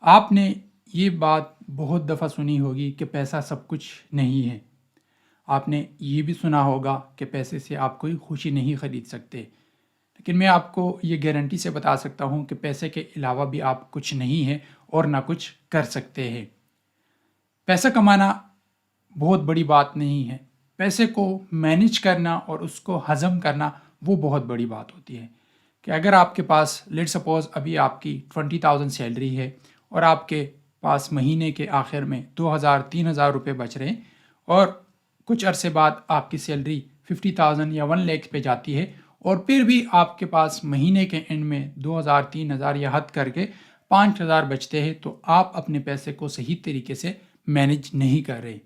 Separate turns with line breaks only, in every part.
आपने ये बात बहुत दफ़ा सुनी होगी कि पैसा सब कुछ नहीं है। आपने ये भी सुना होगा कि पैसे से आप कोई खुशी नहीं खरीद सकते। लेकिन मैं आपको ये गारंटी से बता सकता हूँ कि पैसे के अलावा भी आप कुछ नहीं हैं और ना कुछ कर सकते हैं। पैसा कमाना बहुत बड़ी बात नहीं है। पैसे को मैनेज करना और उसको हज़म करना वो बहुत बड़ी बात होती है। कि अगर आपके पास लेट्स सपोज़ अभी आपकी 20,000 सैलरी है और आपके पास महीने के आखिर में 2,000-3,000 रुपये बच रहे हैं और कुछ अरसे बाद आपकी सैलरी 50,000 या 1 लाख पे जाती है और फिर भी आपके पास महीने के एंड में 2,000-3,000 या हद करके 5,000 बचते हैं, तो आप अपने पैसे को सही तरीके से मैनेज नहीं कर रहे।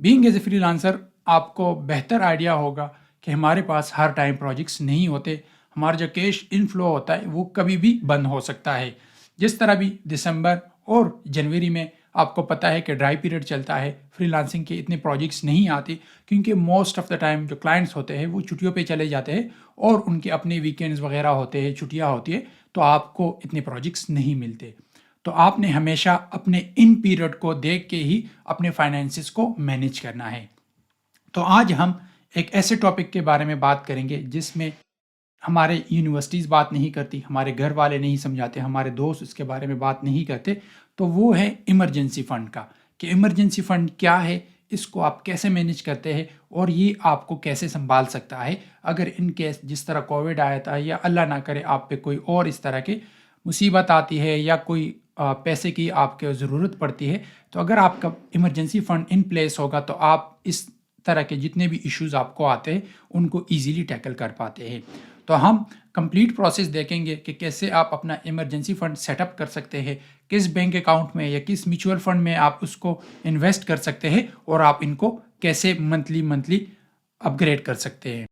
बीइंग एज ए फ्रीलांसर आपको बेहतर आइडिया होगा कि हमारे पास हर टाइम प्रोजेक्ट्स नहीं होते। हमारा जो कैश इनफ्लो होता है वो कभी भी बंद हो सकता है। जिस तरह भी दिसंबर और जनवरी में आपको पता है कि ड्राई पीरियड चलता है, फ्रीलांसिंग के इतने प्रोजेक्ट्स नहीं आते क्योंकि मोस्ट ऑफ द टाइम जो क्लाइंट्स होते हैं वो छुट्टियों पे चले जाते हैं और उनके अपने वीकेंड्स वगैरह होते हैं, छुट्टियाँ होती है, तो आपको इतने प्रोजेक्ट्स नहीं मिलते। तो आपने हमेशा अपने इन पीरियड को देख के ही अपने फाइनेंसिस को मैनेज करना है। तो आज हम एक ऐसे टॉपिक के बारे में बात करेंगे जिसमें हमारे यूनिवर्सिटीज़ बात नहीं करती, हमारे घर वाले नहीं समझाते, हमारे दोस्त इसके बारे में बात नहीं करते। तो वो है इमरजेंसी फ़ंड का, कि इमरजेंसी फ़ंड क्या है, इसको आप कैसे मैनेज करते हैं और ये आपको कैसे संभाल सकता है अगर इन केस जिस तरह कोविड आया था या अल्लाह ना करे आप पे कोई और इस तरह की मुसीबत आती है या कोई पैसे की आपको ज़रूरत पड़ती है। तो अगर आपका इमरजेंसी फ़ंड इन प्लेस होगा तो आप इस तरह के जितने भी इश्यूज़ आपको आते हैं उनको ईज़िली टैकल कर पाते हैं। तो हम कंप्लीट प्रोसेस देखेंगे कि कैसे आप अपना इमरजेंसी फ़ंड सेटअप कर सकते हैं, किस बैंक अकाउंट में या किस म्यूचुअल फ़ंड में आप उसको इन्वेस्ट कर सकते हैं और आप इनको कैसे मंथली अपग्रेड कर सकते हैं।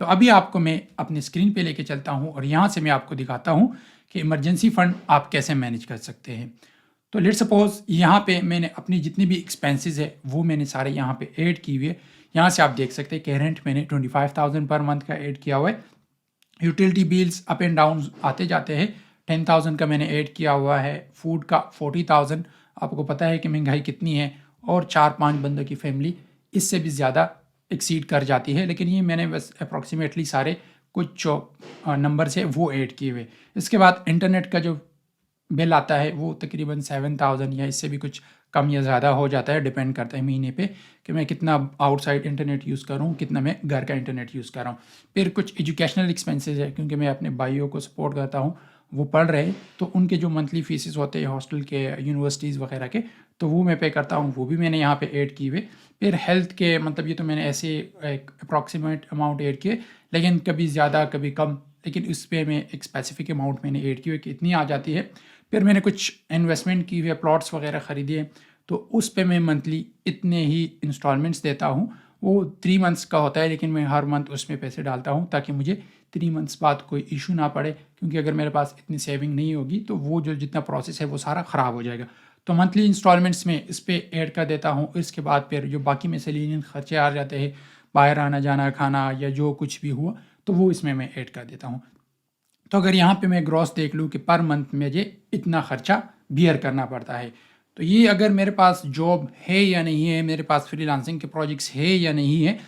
तो अभी आपको मैं अपनी स्क्रीन पे लेके चलता हूँ और यहाँ से मैं आपको दिखाता हूँ कि इमरजेंसी फ़ंड आप कैसे मैनेज कर सकते हैं। तो लेट्स सपोज़ यहाँ पे मैंने अपनी जितनी भी एक्सपेंसेस है वो मैंने सारे यहाँ पे ऐड की हुई है। यहाँ से आप देख सकते हैं कि रेंट मैंने 25,000 पर मंथ का ऐड किया हुआ है। Utility bills up and down आते जाते हैं। 10,000 का मैंने ऐड किया हुआ है। फूड का 40,000, आपको पता है कि महंगाई कितनी है और 4-5 बंदों की फैमिली इससे भी ज़्यादा एक्सीड कर जाती है, लेकिन ये मैंने बस अप्रॉक्सीमेटली सारे कुछ जो नंबर्स है वो ऐड किए हुए। इसके बाद इंटरनेट का जो बिल आता है वो तकरीबन 7,000 या इससे भी कुछ कम या ज़्यादा हो जाता है, डिपेंड करता है महीने पे कि मैं कितना आउटसाइड इंटरनेट यूज़ कर रहा हूँ, कितना मैं घर का इंटरनेट यूज़ कर रहा हूँ। फिर कुछ एजुकेशनल एक्सपेंसेस है क्योंकि मैं अपने भाइयों को सपोर्ट करता हूँ, वो पढ़ रहे हैं, तो उनके जो मंथली फीसेस होते हैं हॉस्टल के, यूनिवर्सिटीज़ वगैरह के, तो वो मैं पे करता हूँ, वो भी मैंने यहाँ पे ऐड किए हुए। फिर हेल्थ के मतलब ये तो मैंने ऐसे एक अप्रॉक्सीमेट अमाउंट ऐड किए, लेकिन कभी ज़्यादा कभी कम, लेकिन इस पर मैं एक स्पेसिफिक अमाउंट मैंने ऐड की हुई कि इतनी आ जाती है। फिर मैंने कुछ इन्वेस्टमेंट की हुई, प्लॉट्स वगैरह ख़रीदे, तो उस पे मैं मंथली इतने ही इंस्टॉलमेंट्स देता हूँ। वो 3 मंथ्स का होता है, लेकिन मैं हर मंथ उसमें पैसे डालता हूँ ताकि मुझे 3 मंथ्स बाद कोई इशू ना पड़े, क्योंकि अगर मेरे पास इतनी सेविंग नहीं होगी तो वो जो जितना प्रोसेस है वो सारा ख़राब हो जाएगा। तो मंथली इंस्टॉलमेंट्स में इस पे ऐड कर देता हूँ। इसके बाद फिर जो बाकी मिसलेनियस खर्चे आ जाते हैं, बाहर आना जाना, खाना या जो कुछ भी हुआ, तो वो इसमें मैं ऐड कर देता हूँ। तो अगर यहाँ पे मैं ग्रॉस देख लूँ कि पर मंथ मुझे इतना खर्चा बियर करना पड़ता है, तो ये अगर मेरे पास जॉब है या नहीं है, मेरे पास फ्रीलांसिंग के प्रोजेक्ट्स है या नहीं है,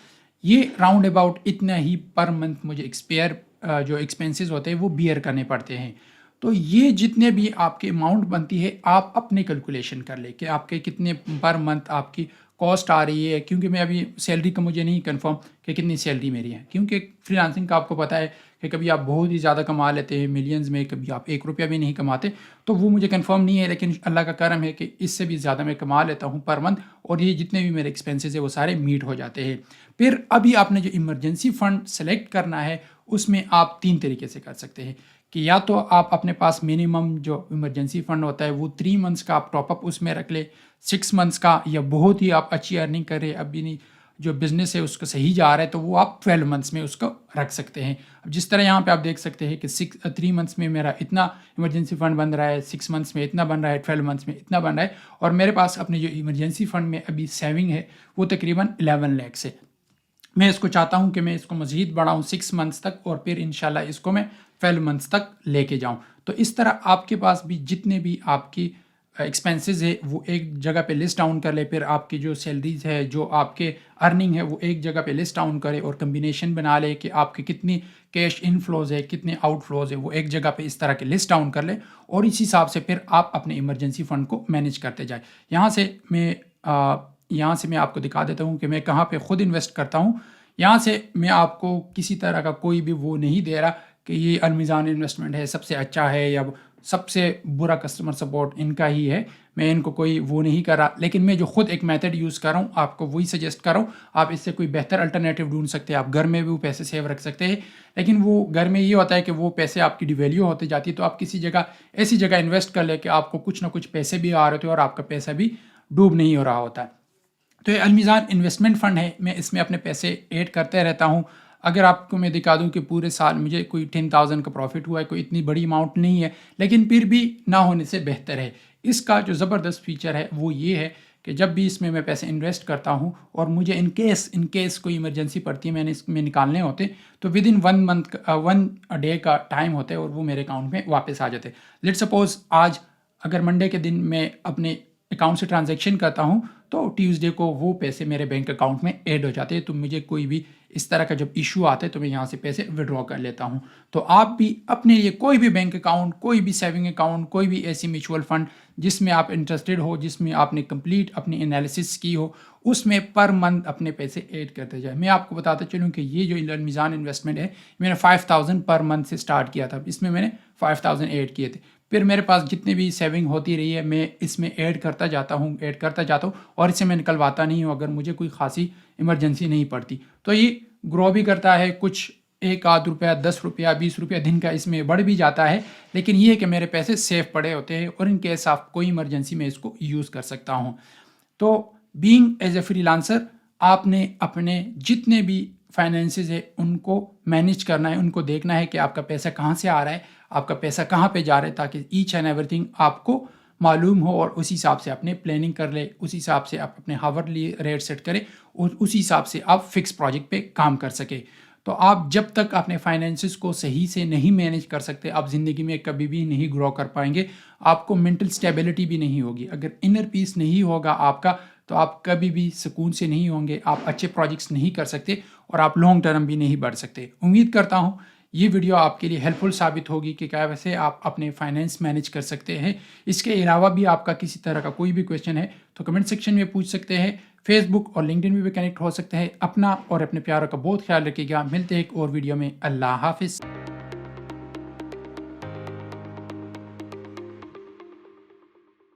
ये राउंड अबाउट इतना ही पर मंथ मुझे जो एक्सपेंसेस होते हैं वो बियर करने पड़ते हैं। तो ये जितने भी आपके अमाउंट बनती है आप अपने कैलकुलेशन कर ले कि आपके कितने पर मंथ आपकी कॉस्ट आ रही है, क्योंकि मैं अभी सैलरी का मुझे नहीं कंफर्म कि कितनी सैलरी मेरी है, क्योंकि फ्रीलांसिंग का आपको पता है कि कभी आप बहुत ही ज़्यादा कमा लेते हैं मिलियंस में, कभी आप 1 रुपया भी नहीं कमाते, तो वो मुझे कंफर्म नहीं है, लेकिन अल्लाह का करम है कि इससे भी ज़्यादा मैं कमा लेता हूँ पर मंथ, और ये जितने भी मेरे एक्सपेंसेस है वो सारे मीट हो जाते हैं। फिर अभी आपने जो इमरजेंसी फ़ंड सेलेक्ट करना है उसमें आप 3 तरीके से कर सकते हैं कि या तो आप अपने पास मिनिमम जो इमरजेंसी फ़ंड होता है वो 3 मंथ्स का आप टॉपअप उसमें रख ले, 6 मंथ्स का, या बहुत ही आप अच्छी अर्निंग कर रहे अभी नहीं, जो बिज़नेस है उसका सही जा रहा है, तो वो आप 12 मंथ्स में उसको रख सकते हैं। अब जिस तरह यहाँ पे आप देख सकते हैं कि 3 मंथ्स में मेरा इतना इमरजेंसी फ़ंड बन रहा है, 6 मंथ्स में इतना बन रहा है, 12 मंथ्स में इतना बन रहा है, और मेरे पास अपने जो इमरजेंसी फ़ंड में अभी सेविंग है वो तकरीबन 11 लाख है। मैं इसको चाहता हूँ कि मैं इसको मज़ीद बढ़ाऊँ 6 मंथ्स तक और फिर इंशाल्लाह इसको मैं 12 मंथ्स तक लेके जाऊँ। तो इस तरह आपके पास भी जितने भी आपकी एक्सपेंसेस है वो एक जगह पे लिस्ट डाउन कर ले, फिर आपकी जो सैलरीज है, जो आपके अर्निंग है वो एक जगह पे लिस्ट डाउन करे और कम्बिनेशन बना ले कि आपके कितनी कैश इनफ्लोज है, कितने आउटफ्लोज है, वो एक जगह पे इस तरह के लिस्ट डाउन कर ले और इस हिसाब से फिर आप अपने इमरजेंसी फ़ंड को मैनेज करते जाए। यहाँ से मैं आपको दिखा देता हूँ कि मैं कहाँ पे ख़ुद इन्वेस्ट करता हूँ। यहाँ से मैं आपको किसी तरह का कोई भी वो नहीं दे रहा कि ये अलमीज़ान इन्वेस्टमेंट है, सबसे अच्छा है या सबसे बुरा कस्टमर सपोर्ट इनका ही है। मैं इनको कोई वो नहीं कर रहा, लेकिन मैं जो खुद एक मेथड यूज़ कर रहा हूँ आपको वही सजेस्ट कर रहा हूँ। आप इससे कोई बेहतर अल्टरनेटिव ढूंढ सकते हैं, आप घर में भी वो पैसे सेव रख सकते हैं। लेकिन वो घर में ये होता है कि वो पैसे आपकी डिवैल्यू होते जाती है, तो आप किसी जगह ऐसी जगह इन्वेस्ट कर ले कि आपको कुछ ना कुछ पैसे भी आ रहे होते हैं और आपका पैसा भी डूब नहीं हो रहा होता है। तो ये अलमीज़ान इन्वेस्टमेंट फ़ंड है, मैं इसमें अपने पैसे ऐड करते रहता हूँ। अगर आपको मैं दिखा दूँ कि पूरे साल मुझे कोई 10,000 का प्रॉफिट हुआ है, कोई इतनी बड़ी अमाउंट नहीं है, लेकिन फिर भी ना होने से बेहतर है। इसका जो ज़बरदस्त फीचर है वो ये है कि जब भी इसमें मैं पैसे इन्वेस्ट करता हूँ और मुझे इन केस कोई इमरजेंसी पड़ती है, मैंने इसमें निकालने होते, तो विद इन 1 डे का टाइम होता है और वो मेरे अकाउंट में वापस आ जाते। लेट्स सपोज आज अगर मंडे के दिन मैं अपने अकाउंट से ट्रांजैक्शन करता हूँ तो ट्यूसडे को वो पैसे मेरे बैंक अकाउंट में ऐड हो जाते हैं। तो मुझे कोई भी इस तरह का जब इशू आता है तो मैं यहाँ से पैसे विड्रॉ कर लेता हूँ। तो आप भी अपने लिए कोई भी बैंक अकाउंट, कोई भी सेविंग अकाउंट, कोई भी ऐसी म्यूचुअल फंड जिसमें आप इंटरेस्टेड हो, जिसमें आपने कंप्लीट अपनी एनालिसिस की हो, उसमें पर मंथ अपने पैसे ऐड करते जाए। मैं आपको बताता चलूँ कि ये जो अलमीज़ान इन्वेस्टमेंट है मैंने 5,000 पर मंथ से स्टार्ट किया था, इसमें मैंने 5,000 ऐड किए थे। फिर मेरे पास जितनी भी सेविंग होती रही है मैं इसमें ऐड करता जाता हूँ और इसे मैं निकलवाता नहीं हूँ अगर मुझे कोई खासी इमरजेंसी नहीं पड़ती। तो ये ग्रो भी करता है, कुछ एक आध रुपया, 10 रुपया, 20 रुपया दिन का इसमें बढ़ भी जाता है, लेकिन ये है कि मेरे पैसे सेफ पड़े होते हैं और इन केस ऑफ कोई इमरजेंसी में इसको यूज़ कर सकता हूँ। तो बीइंग एज ए फ्रीलांसर आपने अपने जितने भी फाइनेंसेस है उनको मैनेज करना है, उनको देखना है कि आपका पैसा कहाँ से आ रहा है, आपका पैसा कहाँ पे जा रहा है, ताकि ईच एंड एवरीथिंग आपको मालूम हो और उस हिसाब से अपने प्लानिंग कर ले, उस हिसाब से आप अपने हावरली रेट सेट करें और उस हिसाब से आप फिक्स प्रोजेक्ट पे काम कर सके। तो आप जब तक अपने फाइनेंसेस को सही से नहीं मैनेज कर सकते, आप ज़िंदगी में कभी भी नहीं ग्रो कर पाएंगे। आपको मेंटल स्टेबिलिटी भी नहीं होगी। अगर इनर पीस नहीं होगा आपका तो आप कभी भी सुकून से नहीं होंगे, आप अच्छे प्रोजेक्ट्स नहीं कर सकते और आप लॉन्ग टर्म भी नहीं बढ़ सकते। उम्मीद करता हूँ ये वीडियो आपके लिए हेल्पफुल साबित होगी कि क्या वैसे आप अपने फाइनेंस मैनेज कर सकते हैं। इसके अलावा भी आपका किसी तरह का कोई भी क्वेश्चन है तो कमेंट सेक्शन में पूछ सकते हैं। फेसबुक और लिंक्डइन में भी कनेक्ट हो सकते हैं। अपना और अपने प्यारों का बहुत ख्याल रखिएगा। मिलते हैं एक और वीडियो में। अल्लाह हाफिज़।